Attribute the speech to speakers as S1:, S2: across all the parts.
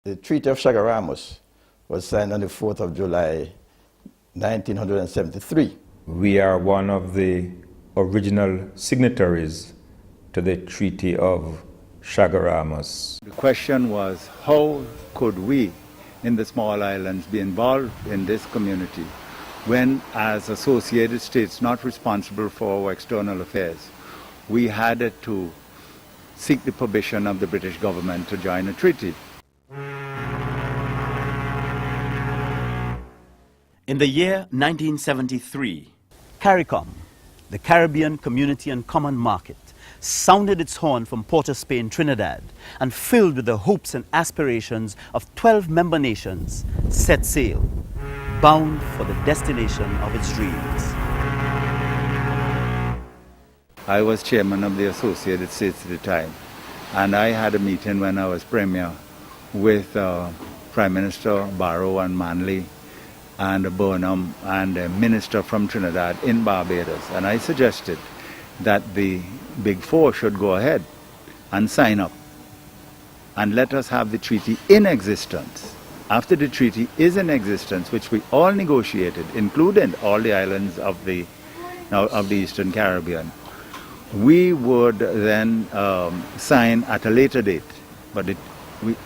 S1: The Treaty of Chaguaramas was signed on the 4th of July, 1973.
S2: We are one of the original signatories to the Treaty of Chaguaramas.
S3: The question was, how could we in the small islands be involved in this community when, as associated states not responsible for our external affairs, we had to seek the permission of the British government to join a treaty.
S4: In the year 1973, CARICOM, the Caribbean Community and Common Market, sounded its horn from Port of Spain, Trinidad, and filled with the hopes and aspirations of 12 member nations, set sail, bound for the destination of its dreams.
S3: I was chairman of the Associated States at the time, and I had a meeting when I was premier with Prime Minister Barrow and Manley and Burnham and a minister from Trinidad in Barbados, and I suggested that the Big Four should go ahead and sign up and let us have the treaty in existence. After the treaty is in existence, which we all negotiated, including all the islands of the Eastern Caribbean, we would then sign at a later date. But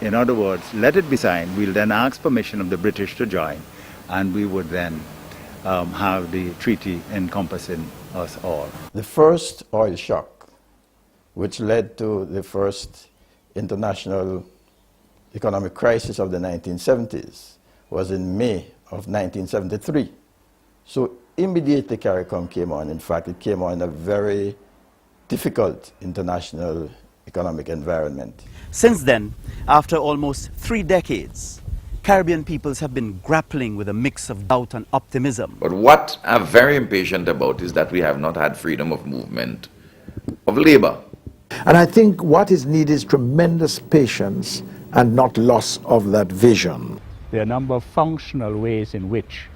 S3: in other words, let it be signed. We'll then ask permission of the British to join, and we would then have the treaty encompassing us all.
S1: The first oil shock, which led to the first international economic crisis of the 1970s, was in May of 1973. So immediately CARICOM came on. In fact, it came on in a very difficult international economic environment.
S4: Since then, after almost 3 decades, Caribbean peoples have been grappling with a mix of doubt and optimism.
S5: But what I'm very impatient about is that we have not had freedom of movement of labor.
S6: And I think what is needed is tremendous patience and not loss of that vision.
S7: There are a number of functional ways in which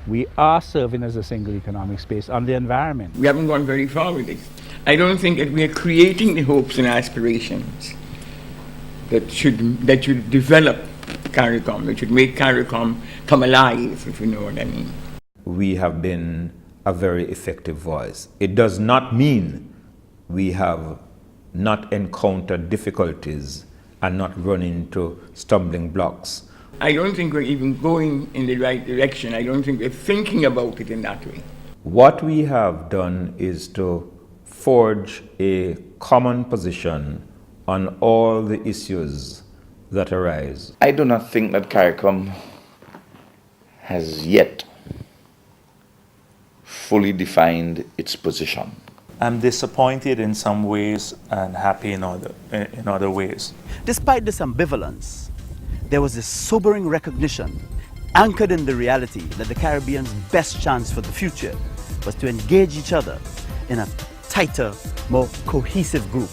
S7: we are serving as a single economic space on the environment.
S8: We haven't gone very far with this. I don't think that we are creating the hopes and aspirations that should develop CARICOM, that should make CARICOM come alive, if you know what I mean.
S2: We have been a very effective voice. It does not mean we have not encountered difficulties and not run into stumbling blocks.
S8: I don't think we're even going in the right direction. I don't think we're thinking about it in that way.
S2: What we have done is to forge a common position on all the issues that arise.
S5: I do not think that CARICOM has yet fully defined its position.
S9: I'm disappointed in some ways and happy in other ways.
S4: Despite this ambivalence, there was this sobering recognition, anchored in the reality that the Caribbean's best chance for the future was to engage each other in a tighter, more cohesive group.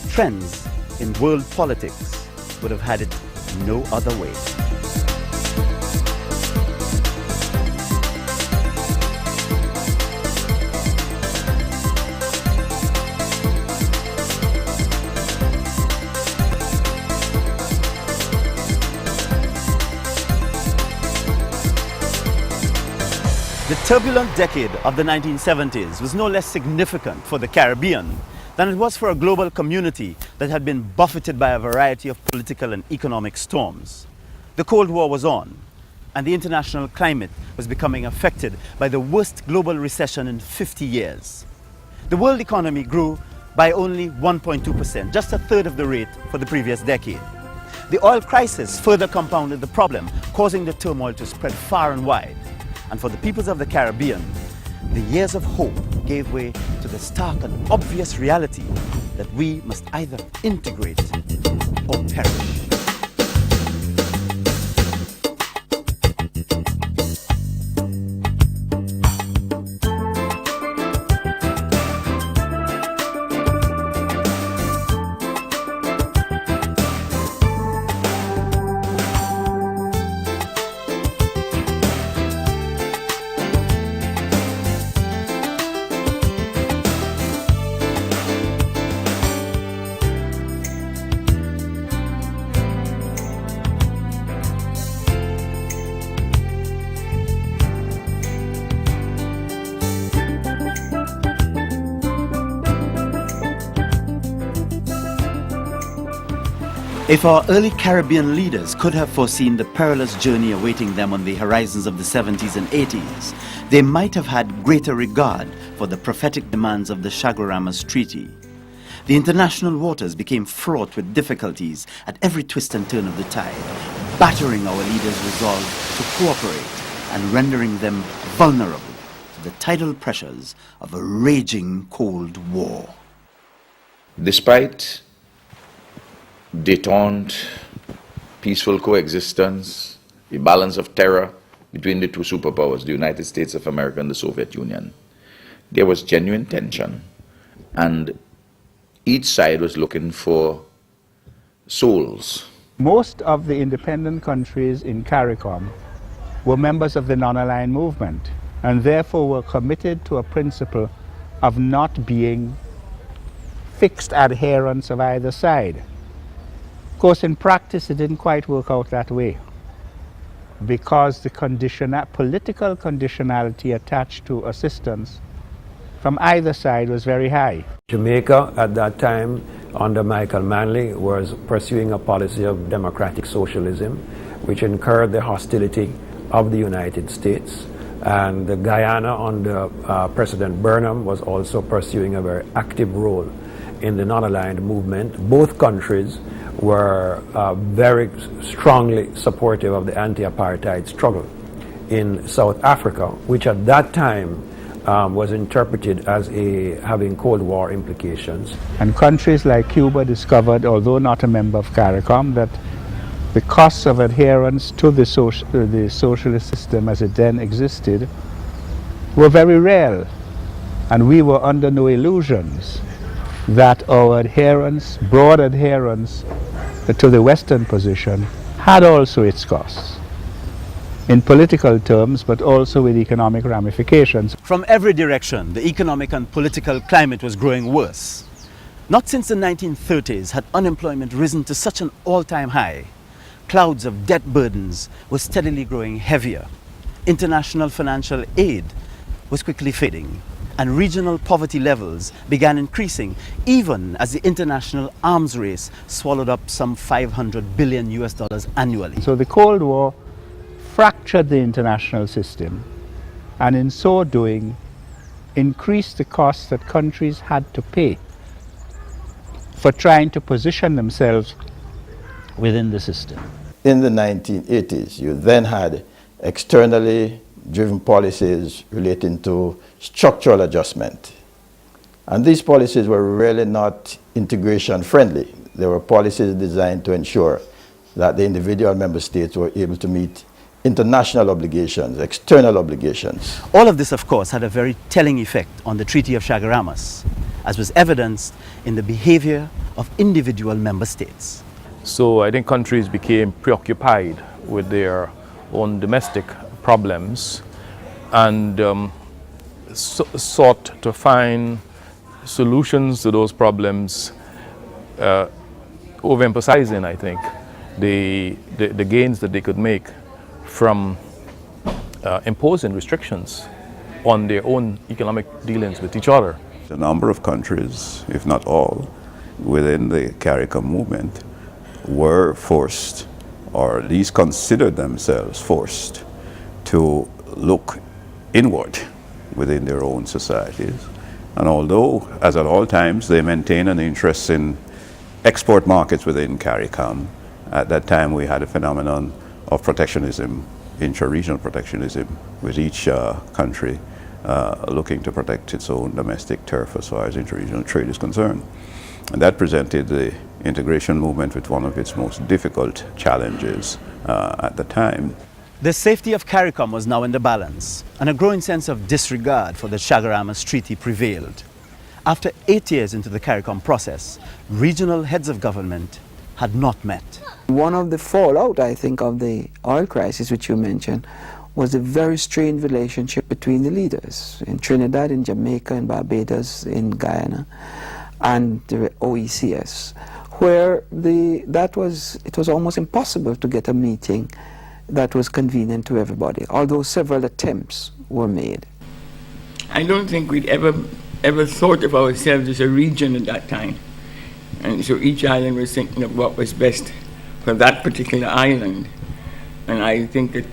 S4: Trends in world politics would have had it no other way. The turbulent decade of the 1970s was no less significant for the Caribbean than it was for a global community that had been buffeted by a variety of political and economic storms. The Cold War was on, and the international climate was becoming affected by the worst global recession in 50 years. The world economy grew by only 1.2%, just a third of the rate for the previous decade. The oil crisis further compounded the problem, causing the turmoil to spread far and wide. And for the peoples of the Caribbean, the years of hope gave way to the stark and obvious reality that we must either integrate or perish. If our early Caribbean leaders could have foreseen the perilous journey awaiting them on the horizons of the 70s and 80s, they might have had greater regard for the prophetic demands of the Chaguaramas Treaty. The international waters became fraught with difficulties at every twist and turn of the tide, battering our leaders' resolve to cooperate and rendering them vulnerable to the tidal pressures of a raging Cold War.
S5: Despite détente, peaceful coexistence, a balance of terror between the two superpowers, the United States of America and the Soviet Union, there was genuine tension, and each side was looking for souls.
S7: Most of the independent countries in CARICOM were members of the non-aligned movement and therefore were committed to a principle of not being fixed adherents of either side. Of course, in practice, it didn't quite work out that way because the political conditionality attached to assistance from either side was very high.
S10: Jamaica at that time, under Michael Manley, was pursuing a policy of democratic socialism, which incurred the hostility of the United States. And Guyana, under President Burnham, was also pursuing a very active role in the non-aligned movement. Both countries were very strongly supportive of the anti-apartheid struggle in South Africa, which at that time was interpreted as having Cold War implications.
S7: And countries like Cuba discovered, although not a member of CARICOM, that the costs of adherence to the socialist system as it then existed were very real. And we were under no illusions that our adherence, broad adherence to the Western position, had also its costs, in political terms, but also with economic ramifications.
S4: From every direction, the economic and political climate was growing worse. Not since the 1930s had unemployment risen to such an all-time high. Clouds of debt burdens were steadily growing heavier. International financial aid was quickly fading, and regional poverty levels began increasing, even as the international arms race swallowed up some $500 billion annually.
S7: So the Cold War fractured the international system, and in so doing, increased the costs that countries had to pay for trying to position themselves within the system.
S1: In the 1980s, you then had externally driven policies relating to structural adjustment. And these policies were really not integration friendly. They were policies designed to ensure that the individual member states were able to meet international obligations, external obligations.
S4: All of this, of course, had a very telling effect on the Treaty of Chaguaramas, as was evidenced in the behavior of individual member states.
S11: So I think countries became preoccupied with their own domestic problems and sought to find solutions to those problems, overemphasizing, I think, the gains that they could make from imposing restrictions on their own economic dealings with each other.
S12: A number of countries, if not all, within the CARICOM movement were forced, or at least considered themselves forced, to look inward within their own societies. And although, as at all times, they maintain an interest in export markets within CARICOM, at that time we had a phenomenon of protectionism, intra-regional protectionism, with each country looking to protect its own domestic turf as far as intra-regional trade is concerned. And that presented the integration movement with one of its most difficult challenges at the time.
S4: The safety of CARICOM was now in the balance, and a growing sense of disregard for the Chaguaramas Treaty prevailed. After 8 years into the CARICOM process, regional heads of government had not met.
S13: One of the fallout, I think, of the oil crisis, which you mentioned, was a very strained relationship between the leaders in Trinidad, in Jamaica, in Barbados, in Guyana, and the OECS, where it was almost impossible to get a meeting that was convenient to everybody, although several attempts were made.
S8: I don't think we'd ever thought of ourselves as a region at that time. And so each island was thinking of what was best for that particular island. And I think that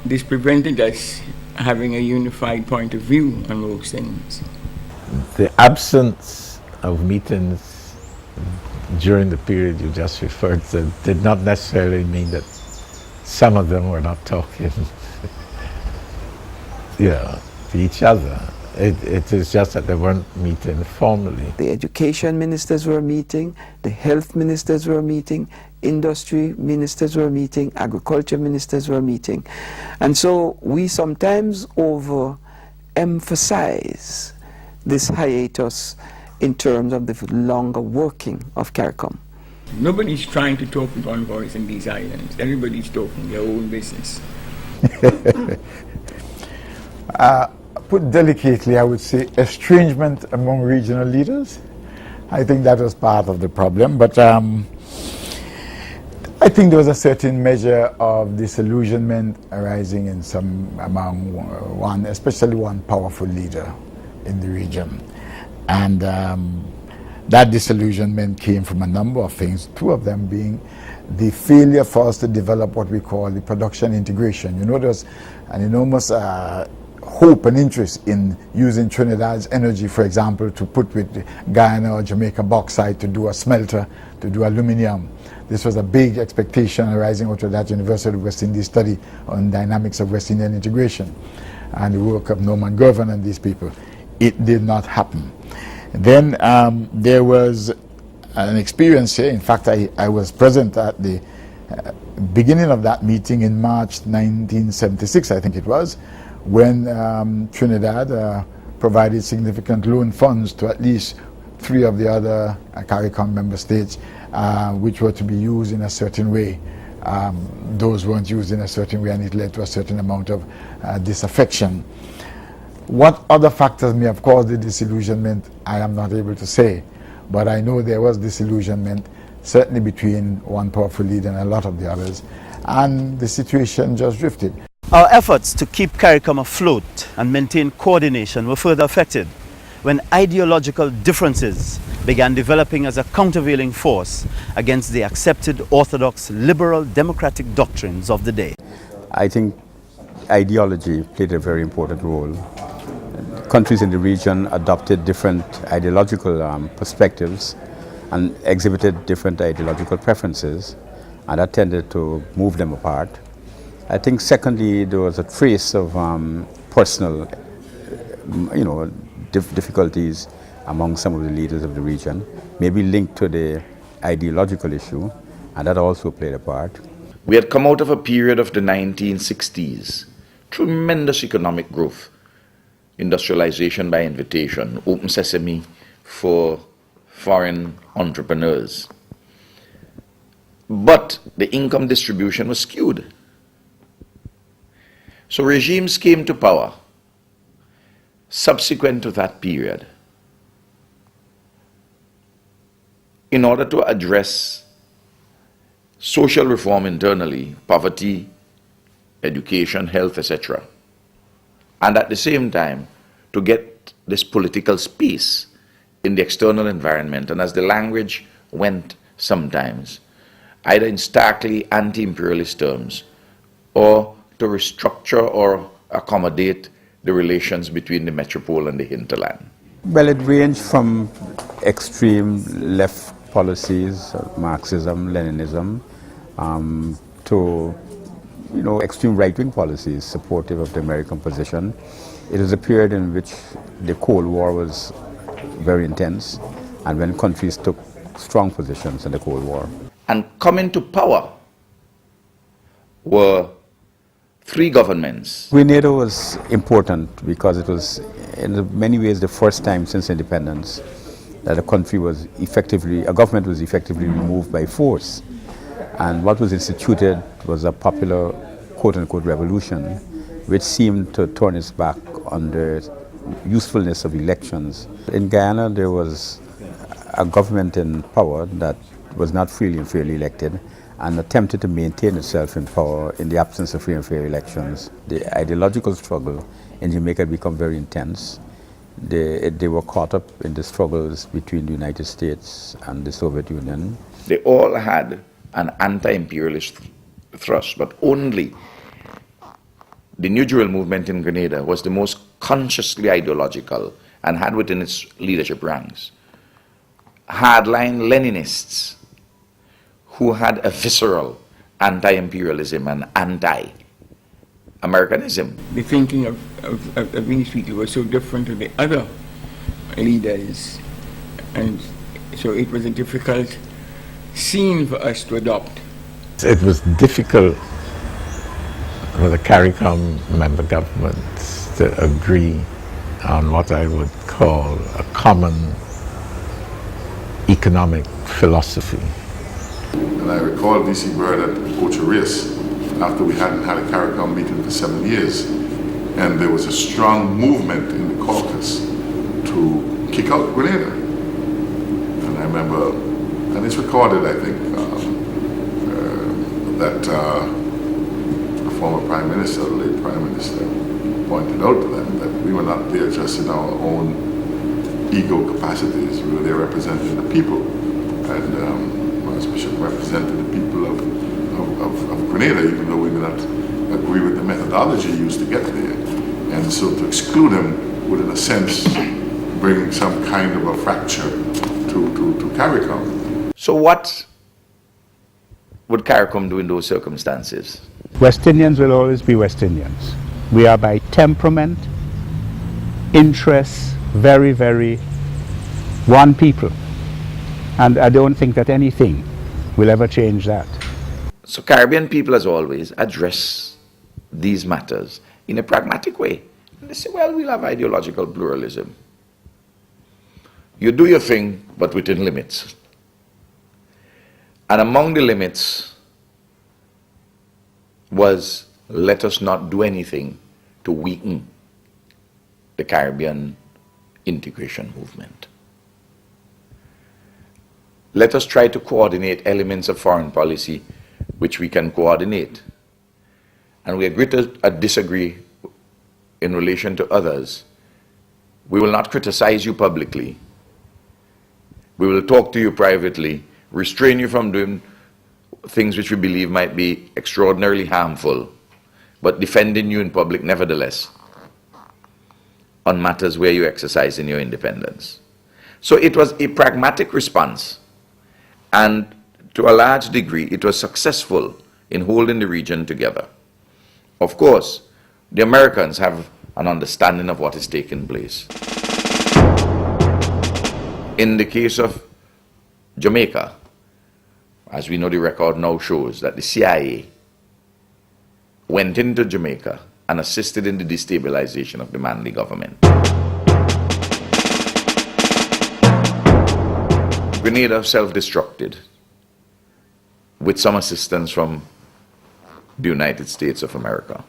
S8: this prevented us having a unified point of view on most things.
S6: The absence of meetings during the period you just referred to did not necessarily mean that some of them were not talking to each other. It is just that they weren't meeting formally.
S13: The education ministers were meeting, the health ministers were meeting, industry ministers were meeting, agriculture ministers were meeting. And so we sometimes overemphasize this hiatus in terms of the longer working of CARICOM.
S8: Nobody's trying to talk with one voice in these islands. Everybody's talking their own business.
S14: Put delicately, I would say estrangement among regional leaders. I think that was part of the problem, but I think there was a certain measure of disillusionment arising among one, especially one powerful leader in the region. And that disillusionment came from a number of things, two of them being the failure for us to develop what we call the production integration. You know, there's an enormous hope and interest in using Trinidad's energy, for example, to put with Guyana or Jamaica bauxite to do a smelter, to do aluminium. This was a big expectation arising out of that University of West Indies study on dynamics of West Indian integration and the work of Norman Gervin and these people. It did not happen. Then there was an experience here. In fact, I was present at the beginning of that meeting in March 1976, I think it was, when Trinidad provided significant loan funds to at least 3 of the other CARICOM member states, which were to be used in a certain way. Those weren't used in a certain way, and it led to a certain amount of disaffection. What other factors may have caused the disillusionment, I am not able to say, but I know there was disillusionment, certainly between one powerful leader and a lot of the others, and the situation just drifted.
S4: Our efforts to keep CARICOM afloat and maintain coordination were further affected when ideological differences began developing as a countervailing force against the accepted orthodox liberal democratic doctrines of the day.
S15: I think ideology played a very important role. Countries in the region adopted different ideological perspectives and exhibited different ideological preferences, and that tended to move them apart. I think secondly, there was a trace of personal, difficulties among some of the leaders of the region, maybe linked to the ideological issue, and that also played a part.
S5: We had come out of a period of the 1960s, tremendous economic growth, industrialization by invitation, open sesame for foreign entrepreneurs. But the income distribution was skewed. So regimes came to power subsequent to that period in order to address social reform internally, poverty, education, health, etc. And at the same time, to get this political space in the external environment, and as the language went sometimes, either in starkly anti-imperialist terms, or to restructure or accommodate the relations between the metropole and the hinterland.
S15: Well, it ranged from extreme left policies, Marxism, Leninism, to extreme right-wing policies supportive of the American position. It was a period in which the Cold War was very intense, and when countries took strong positions in the Cold War.
S5: And coming to power were 3 governments.
S15: Grenada was important because it was in many ways the first time since independence that a government was effectively removed by force. And what was instituted was a popular quote-unquote revolution, which seemed to turn its back on the usefulness of elections. In Guyana, there was a government in power that was not freely and fairly elected and attempted to maintain itself in power in the absence of free and fair elections. The ideological struggle in Jamaica had become very intense. They were caught up in the struggles between the United States and the Soviet Union.
S5: They all had an anti-imperialist thrust, but only the New Jewel movement in Grenada was the most consciously ideological and had within its leadership ranks hardline Leninists who had a visceral anti-imperialism and anti-Americanism.
S8: The thinking of these people was so different to the other leaders, and so it was a difficult scene for us to adopt.
S6: It was difficult for the CARICOM member governments to agree on what I would call a common economic philosophy.
S16: And I recall D.C. Bird at Ocho Rios after we hadn't had a CARICOM meeting for 7 years, and there was a strong movement in the caucus to kick out Grenada. And I remember, and it's recorded, I think, that the former Prime Minister, the late Prime Minister, pointed out to them that we were not there just in our own ego capacities. We were there representing the people, and especially representing the people of Grenada, even though we did not agree with the methodology used to get there. And so to exclude them would, in a sense, bring some kind of a fracture to CARICOM.
S5: So what would CARICOM do in those circumstances?
S7: West Indians will always be West Indians. We are by temperament, interests, very, very one people. And I don't think that anything will ever change that.
S5: So Caribbean people, as always, address these matters in a pragmatic way. And they say, well, we'll have ideological pluralism. You do your thing, but within limits. And among the limits was, let us not do anything to weaken the Caribbean integration movement. Let us try to coordinate elements of foreign policy which we can coordinate. And we agree to disagree in relation to others. We will not criticize you publicly. We will talk to you privately, restrain you from doing things which we believe might be extraordinarily harmful, but defending you in public nevertheless on matters where you exercise in your independence. So it was a pragmatic response, and to a large degree it was successful in holding the region together. Of course, the Americans have an understanding of what is taking place. In the case of Jamaica, as we know, the record now shows that the CIA went into Jamaica and assisted in the destabilization of the Manley government. Grenada self-destructed with some assistance from the United States of America.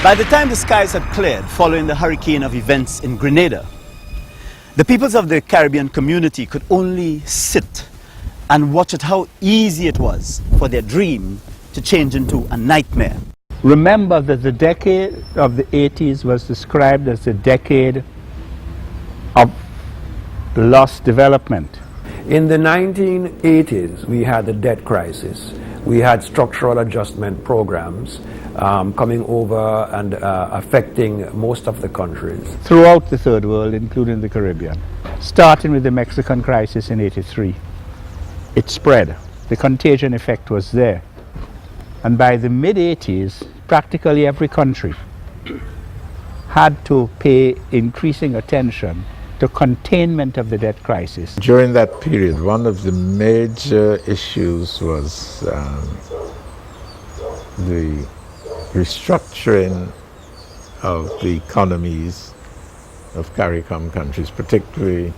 S4: By the time the skies had cleared following the hurricane of events in Grenada, the peoples of the Caribbean community could only sit and watch at how easy it was for their dream to change into a nightmare.
S7: Remember that the decade of the 80s was described as the decade of lost development.
S10: In the 1980s, we had the debt crisis. We had structural adjustment programs coming over and affecting most of the countries.
S7: Throughout the third world, including the Caribbean. Starting with the Mexican crisis in '83. It spread. The contagion effect was there. And by the mid-'80s, practically every country had to pay increasing attention to containment of the debt crisis.
S6: During that period, one of the major issues was the restructuring of the economies of CARICOM countries, particularly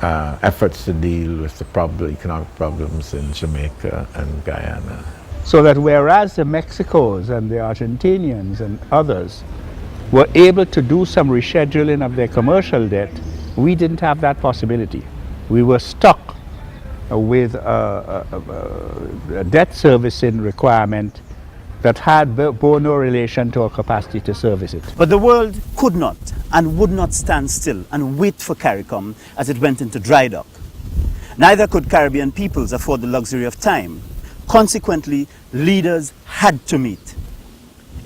S6: efforts to deal with the economic problems in Jamaica and Guyana.
S7: So that whereas the Mexicos and the Argentinians and others were able to do some rescheduling of their commercial debt, we didn't have that possibility. We were stuck with a debt servicing requirement that had bore no relation to our capacity to service it.
S4: But the world could not and would not stand still and wait for CARICOM as it went into dry dock. Neither could Caribbean peoples afford the luxury of time. Consequently, leaders had to meet.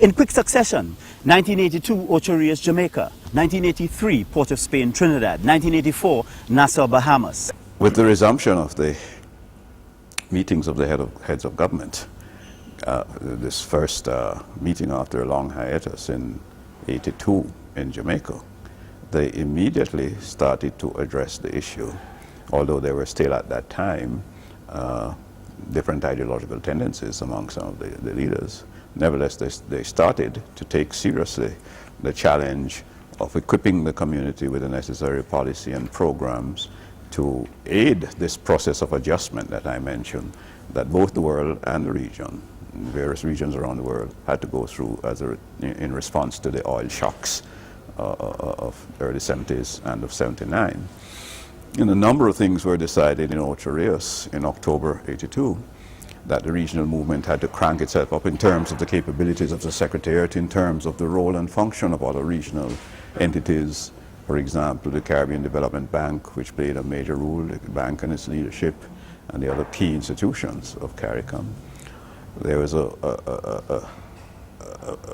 S4: In quick succession, 1982, Ocho Rios, Jamaica. 1983, Port of Spain, Trinidad. 1984, Nassau, Bahamas.
S12: With the resumption of the meetings of the heads of government, this first meeting after a long hiatus in '82 in Jamaica, they immediately started to address the issue, although there were still at that time different ideological tendencies among some of the leaders. Nevertheless, they started to take seriously the challenge of equipping the community with the necessary policy and programs to aid this process of adjustment that I mentioned, that both the world and the region, various regions around the world, had to go through in response to the oil shocks of early 70s and of 79. And a number of things were decided in Ocho Rios in October '82, that the regional movement had to crank itself up in terms of the capabilities of the Secretariat, in terms of the role and function of other regional entities. For example, the Caribbean Development Bank, which played a major role, the bank and its leadership, and the other key institutions of CARICOM. There was a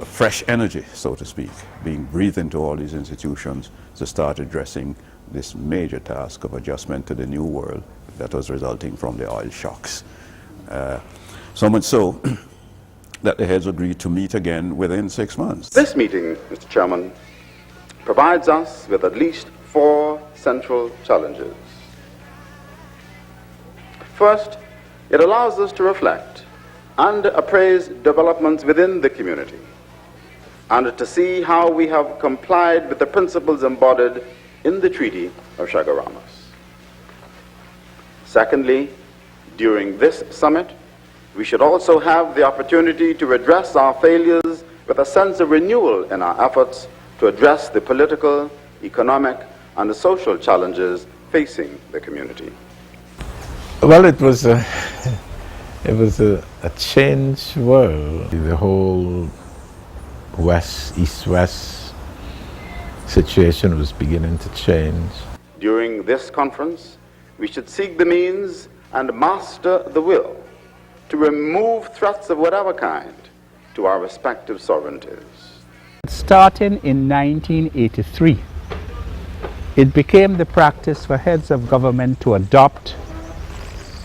S12: fresh energy, so to speak, being breathed into all these institutions to start addressing this major task of adjustment to the new world that was resulting from the oil shocks. So much so that the heads agreed to meet again within 6 months.
S17: This meeting, Mr. Chairman, provides us with at least 4 central challenges. First, it allows us to reflect and appraise developments within the community and to see how we have complied with the principles embodied in the Treaty of Chaguaramas. Secondly, during this summit, we should also have the opportunity to address our failures with a sense of renewal in our efforts to address the political, economic, and the social challenges facing the community.
S6: Well, it was a changed world. The whole East-West situation was beginning to change.
S17: During this conference, we should seek the means and master the will to remove threats of whatever kind to our respective sovereignties.
S7: Starting in 1983, it became the practice for heads of government to adopt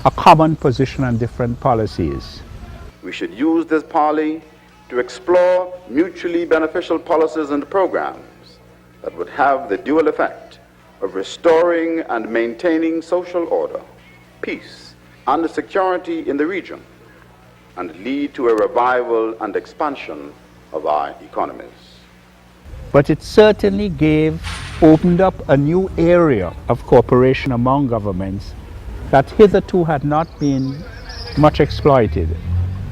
S7: a common position on different policies.
S17: We should use this parley to explore mutually beneficial policies and programs that would have the dual effect of restoring and maintaining social order, peace, and security in the region, and lead to a revival and expansion of our economies.
S7: But it certainly opened up a new area of cooperation among governments that hitherto had not been much exploited.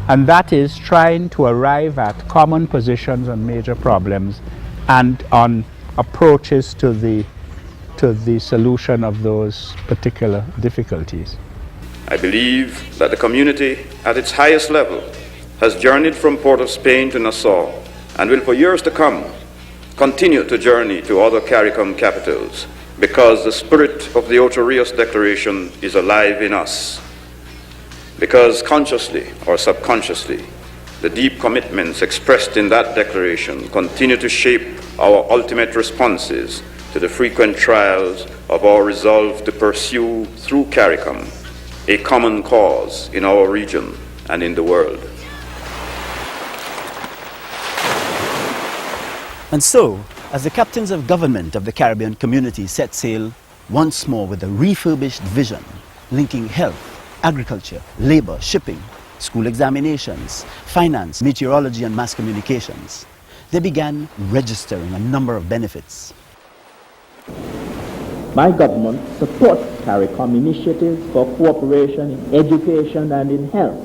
S7: And that is trying to arrive at common positions on major problems and on approaches to the solution of those particular difficulties.
S18: I believe that the community at its highest level has journeyed from Port of Spain to Nassau and will for years to come continue to journey to other CARICOM capitals, because the spirit of the Ocho Rios Declaration is alive in us. Because consciously or subconsciously, the deep commitments expressed in that declaration continue to shape our ultimate responses to the frequent trials of our resolve to pursue through CARICOM a common cause in our region and in the world.
S4: And so, as the captains of government of the Caribbean community set sail once more with a refurbished vision, linking health, agriculture, labor, shipping, school examinations, finance, meteorology, and mass communications, they began registering a number of benefits.
S19: My government supports CARICOM initiatives for cooperation in education and in health,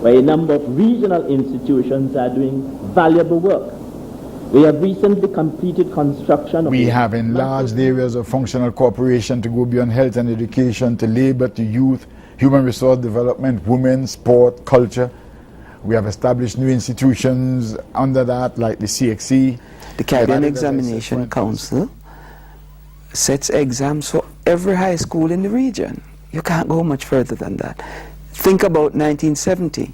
S19: where a number of regional institutions are doing valuable work. We have recently completed construction of...
S14: We have enlarged areas of functional cooperation to go beyond health and education, to labor, to youth, human resource development, women, sport, culture. We have established new institutions under that, like the CXC.
S13: The Caribbean Examination Council sets exams for every high school in the region. You can't go much further than that. Think about 1970,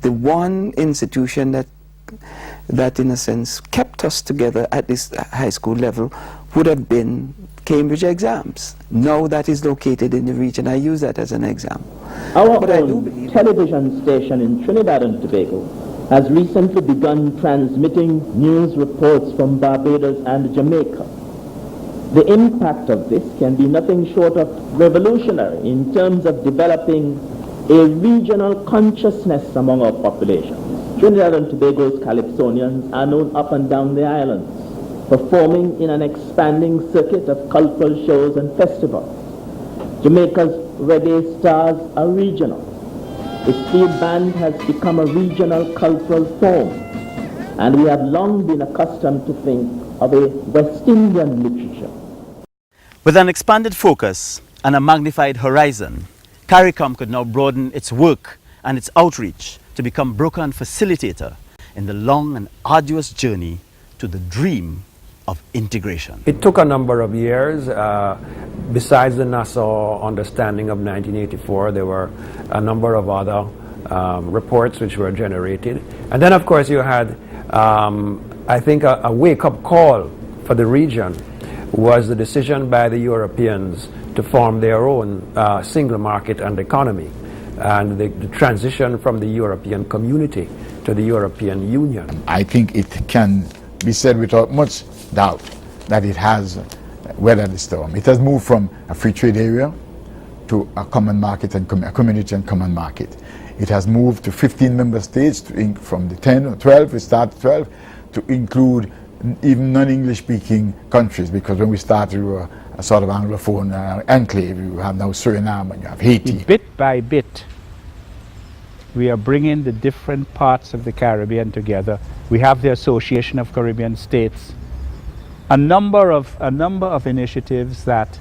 S13: the one institution that in a sense kept us together at this high school level would have been Cambridge exams. Now that is located in the region. I use that as an example.
S19: Our own television station in Trinidad and Tobago has recently begun transmitting news reports from Barbados and Jamaica. The impact of this can be nothing short of revolutionary in terms of developing a regional consciousness among our population. Trinidad and Tobago's Calypsonians are known up and down the islands, performing in an expanding circuit of cultural shows and festivals. Jamaica's reggae stars are regional. The steel band has become a regional cultural form, and we have long been accustomed to think of a West Indian literature.
S4: With an expanded focus and a magnified horizon, CARICOM could now broaden its work and its outreach to become broker and facilitator in the long and arduous journey to the dream of integration.
S10: It took a number of years. Besides the Nassau Understanding of 1984, there were a number of other reports which were generated. And then, of course, you had, I think, a wake-up call for the region was the decision by the Europeans to form their own single market and economy, and the transition from the European community to the European Union.
S14: I think it can be said without much doubt that it has weathered the storm. It has moved from a free trade area to a common market and a community and common market. It has moved to 15 member states, from the 10 or 12, we started 12, to include even non-English speaking countries, because when we started we were a sort of Anglophone enclave. You have now Suriname and you have Haiti.
S7: Bit by bit, we are bringing the different parts of the Caribbean together. We have the Association of Caribbean States, a number of initiatives that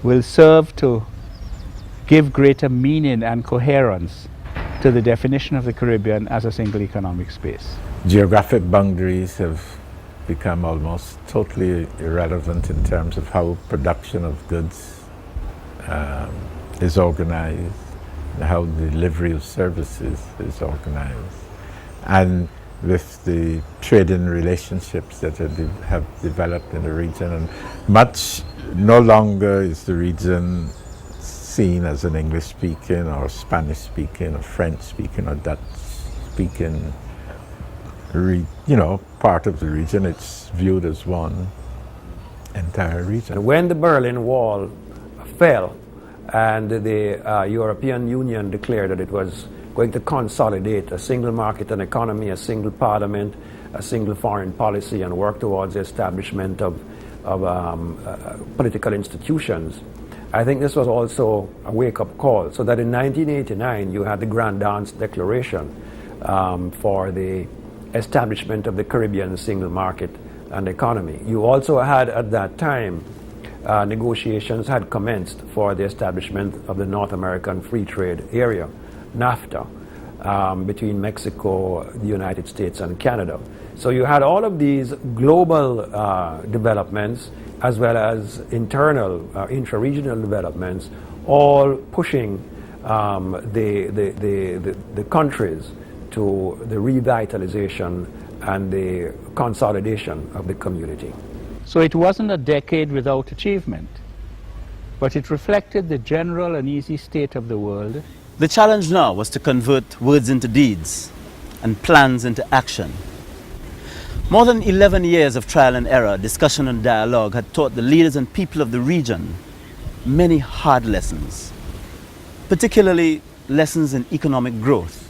S7: will serve to give greater meaning and coherence to the definition of the Caribbean as a single economic space.
S6: Geographic boundaries have become almost totally irrelevant in terms of how production of goods is organized, and how delivery of services is organized. And with the trading relationships that have developed in the region, and much no longer is the region seen as an English-speaking or Spanish-speaking or French-speaking or Dutch-speaking part of the region. It's viewed as one entire region.
S10: When the Berlin Wall fell and the European Union declared that it was going to consolidate a single market and economy, a single parliament, a single foreign policy, and work towards the establishment of political institutions, I think this was also a wake-up call. So that in 1989 you had the Grand Dance Declaration for the establishment of the Caribbean single market and economy. You also had at that time negotiations had commenced for the establishment of the North American Free Trade Area, NAFTA, between Mexico, the United States, and Canada. So you had all of these global developments as well as internal, intra-regional developments, all pushing the countries to the revitalization and the consolidation of the community.
S7: So it wasn't a decade without achievement, but it reflected the general and easy state of the world.
S4: The challenge now was to convert words into deeds and plans into action. More than 11 years of trial and error, discussion and dialogue had taught the leaders and people of the region many hard lessons, particularly lessons in economic growth.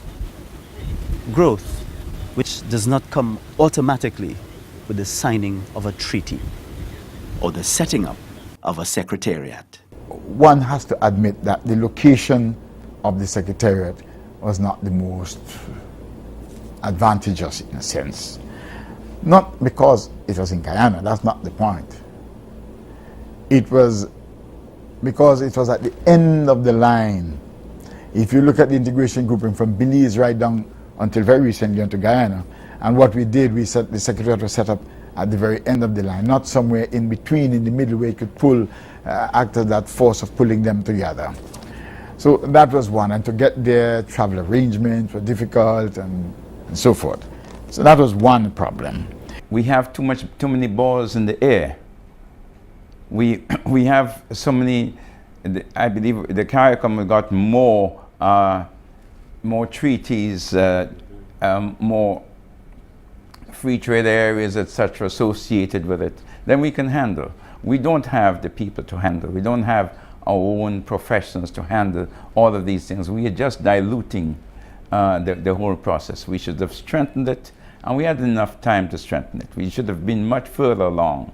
S4: Growth which does not come automatically with the signing of a treaty or the setting up of a secretariat.
S14: One has to admit that the location of the secretariat was not the most advantageous in a sense. Not because it was in Guyana, that's not the point. It was because it was at the end of the line. If you look at the integration grouping from Belize right down until very recently onto Guyana, and what we did, the secretariat was set up at the very end of the line, not somewhere in between, in the middle, where it could pull, act as that force of pulling them together. So that was one, and to get there, travel arrangements were difficult and so forth. So that was one problem.
S15: We have too many balls in the air. We have so many. I believe the CARICOM got more treaties, more free trade areas, etc., associated with it than we can handle. We don't have the people to handle. We don't have our own professionals to handle all of these things. We are just diluting the whole process. We should have strengthened it, and we had enough time to strengthen it. We should have been much further along.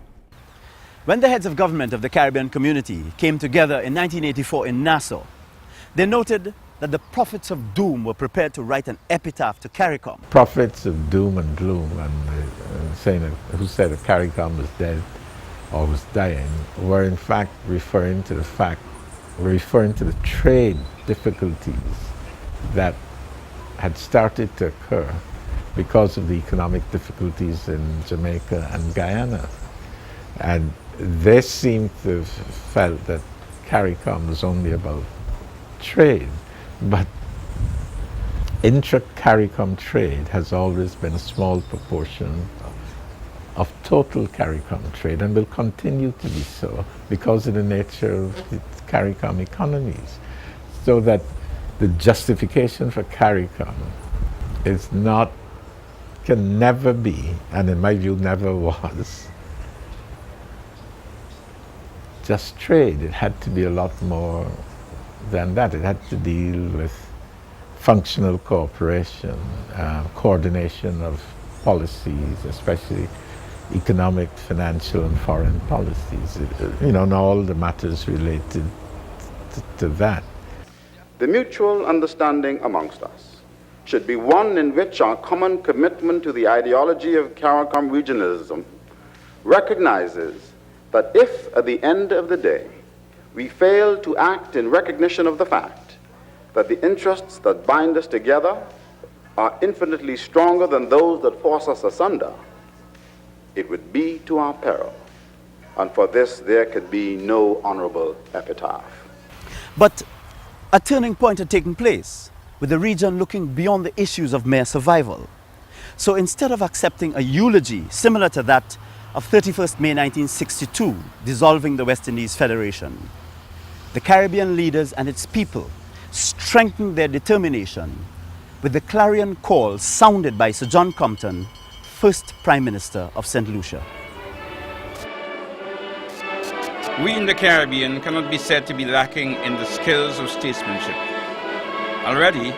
S4: When the heads of government of the Caribbean community came together in 1984 in Nassau, they noted that the prophets of doom were prepared to write an epitaph to CARICOM.
S6: Prophets of doom and gloom, and saying who said that CARICOM was dead or was dying, were in fact referring to the trade difficulties that had started to occur because of the economic difficulties in Jamaica and Guyana. And they seem to have felt that CARICOM was only about trade, but intra-CARICOM trade has always been a small proportion of total CARICOM trade, and will continue to be so because of the nature of the CARICOM economies. So that the justification for CARICOM is not, can never be, and in my view never was, just trade. It had to be a lot more than that. It had to deal with functional cooperation, coordination of policies, especially economic, financial, and foreign policies, and all the matters related to that.
S17: The mutual understanding amongst us should be one in which our common commitment to the ideology of CARICOM regionalism recognizes that if, at the end of the day, we fail to act in recognition of the fact that the interests that bind us together are infinitely stronger than those that force us asunder, it would be to our peril. And for this, there could be no honorable epitaph.
S4: But a turning point had taken place, with the region looking beyond the issues of mere survival. So instead of accepting a eulogy similar to that of 31st May 1962, dissolving the West Indies Federation, the Caribbean leaders and its people strengthened their determination with the clarion call sounded by Sir John Compton, first Prime Minister of St. Lucia.
S20: We in the Caribbean cannot be said to be lacking in the skills of statesmanship. Already,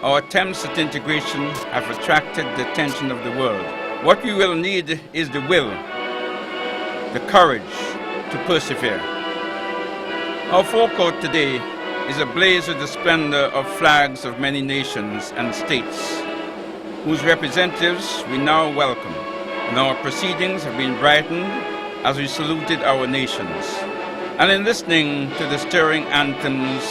S20: our attempts at integration have attracted the attention of the world. What we will need is the will, the courage to persevere. Our forecourt today is ablaze with the splendor of flags of many nations and states, whose representatives we now welcome, and our proceedings have been brightened as we saluted our nations. And in listening to the stirring anthems,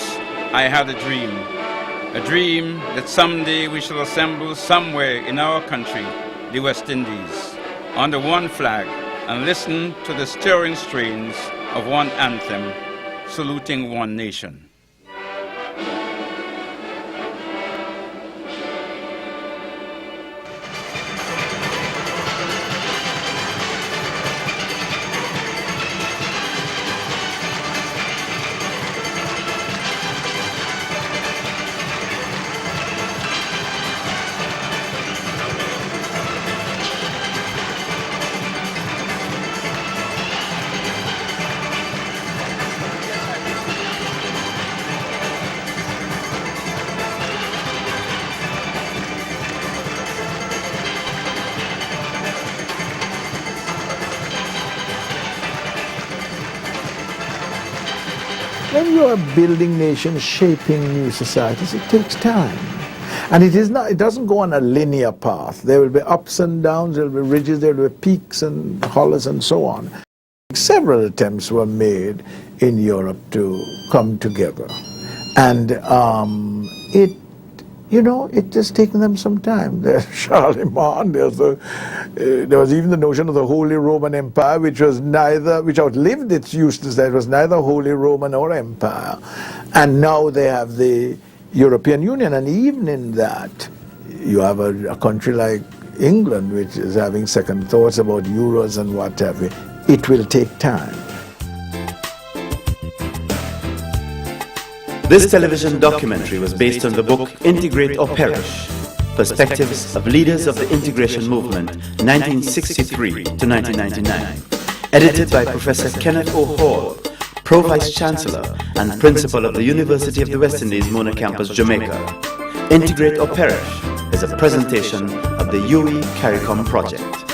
S20: I had a dream that someday we shall assemble somewhere in our country, the West Indies, under one flag, and listen to the stirring strains of one anthem, saluting one nation.
S21: When you are building nations, shaping new societies, it takes time.
S14: And it doesn't go on a linear path. There will be ups and downs, there will be ridges, there will be peaks and hollows and so on. Several attempts were made in Europe to come together. And it just taken them some time. There's Charlemagne, there was even the notion of the Holy Roman Empire, which outlived its usefulness. It was neither Holy Roman or Empire. And now they have the European Union, and even in that, you have a country like England, which is having second thoughts about euros and what have you. It will take time.
S4: This television documentary was based on the book Integrate or Perish, Perspectives of Leaders of the Integration Movement, 1963 to 1999, edited by Professor Kenneth O. Hall, Pro-Vice Chancellor and Principal of the University of the West Indies, Mona Campus, Jamaica. Integrate or Perish is a presentation of the UE CARICOM project.